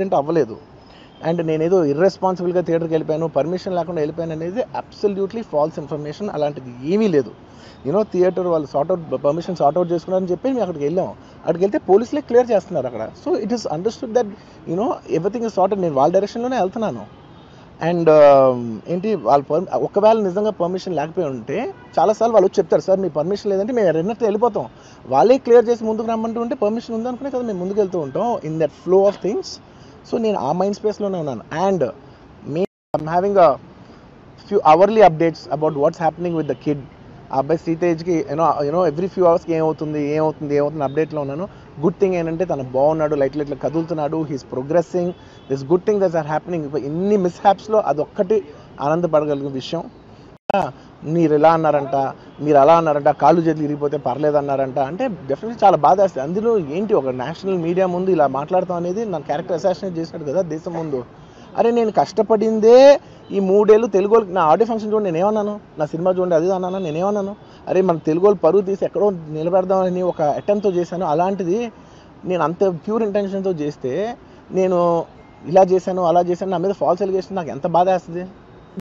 Incident అవ్వలేదు. And నేనేదో ఇర్రెస్పాన్సిబుల్గా థియేటర్కి వెళ్ళిపోయాను, పర్మిషన్ లేకుండా వెళ్ళిపోయాను అనేది అబ్సల్యూట్లీ ఫాల్స్ ఇన్ఫర్మేషన్. అలాంటిది ఏమీ లేదు. థియేటర్ వాళ్ళు పర్మిషన్ సార్ట్అవుట్ చేసుకున్నారని చెప్పి మేము అక్కడికి వెళ్ళాం. అక్కడికి వెళ్తే పోలీసులే క్లియర్ చేస్తున్నారు అక్కడ. So it is understood that everything is sorted. నేను వాళ్ళ డైరెక్షన్లోనే వెళ్తున్నాను. అండ్ ఏంటి వాళ్ళు ఒకవేళ నిజంగా పర్మిషన్ లేకపోయి ఉంటే చాలాసార్లు వాళ్ళు చెప్తారు, సార్ మీ పర్మిషన్ లేదంటే మేము రెండట్టు వెళ్ళిపోతాం. వాళ్ళే క్లియర్ చేసి ముందుకు రమ్మంటూ ఉంటే పర్మిషన్ ఉందనుకునే కదా మేము ముందుకు వెళ్తూ ఉంటాం in that flow of things. So నేను ఆ మైండ్ స్పేస్లోనే ఉన్నాను. And I'm having a few hourly updates about what's happening with the kid. ఆ అబ్బాయి శ్రీతేజ్కి ఎవ్రీ ఫ్యూ అవర్స్కి ఏమవుతుంది అప్డేట్లో ఉన్నాను. గుడ్ థింగ్ ఏంటంటే తను బాగున్నాడు, లైట్లా కదులుతున్నాడు, he's progressing. This good thing that's are happening. ఇన్ని మిస్హ్యాప్స్లో అదొక్కటి ఆనందపడగలిగిన విషయం. మీరు ఇలా అన్నారంట, మీరు అలా అన్నారంట, కాళ్ళు చేతులు ఇరిగిపోతే పర్లేదు అన్నారంట అంటే డెఫినెట్లీ చాలా బాధ వేస్తుంది. అందులో ఏంటి ఒక నేషనల్ మీడియా ముందు ఇలా మాట్లాడతాం అనేది నా క్యారెక్టర్ అసాసినేట్ చేసినట్టు కదా దేశం ముందు. అరే నేను కష్టపడిందే ఈ 3 ఏళ్ళు తెలుగు వాళ్ళకి. నా ఆడియో ఫంక్షన్ చూడండి నేనేమన్నాను, నా సినిమా చూడండి అది అన్నాను, నేనేమన్నాను, అరే మన తెలుగు వాళ్ళు పరువు తీసి ఎక్కడో నిలబెడదామని ఒక అటెంప్ట్తో చేశాను. అలాంటిది నేను అంత ప్యూర్ ఇంటెన్షన్తో చేస్తే నేను ఇలా చేశాను అలా చేశాను నా మీద ఫాల్స్ ఎలిగేషన్ నాకు ఎంత బాధ వేస్తుంది.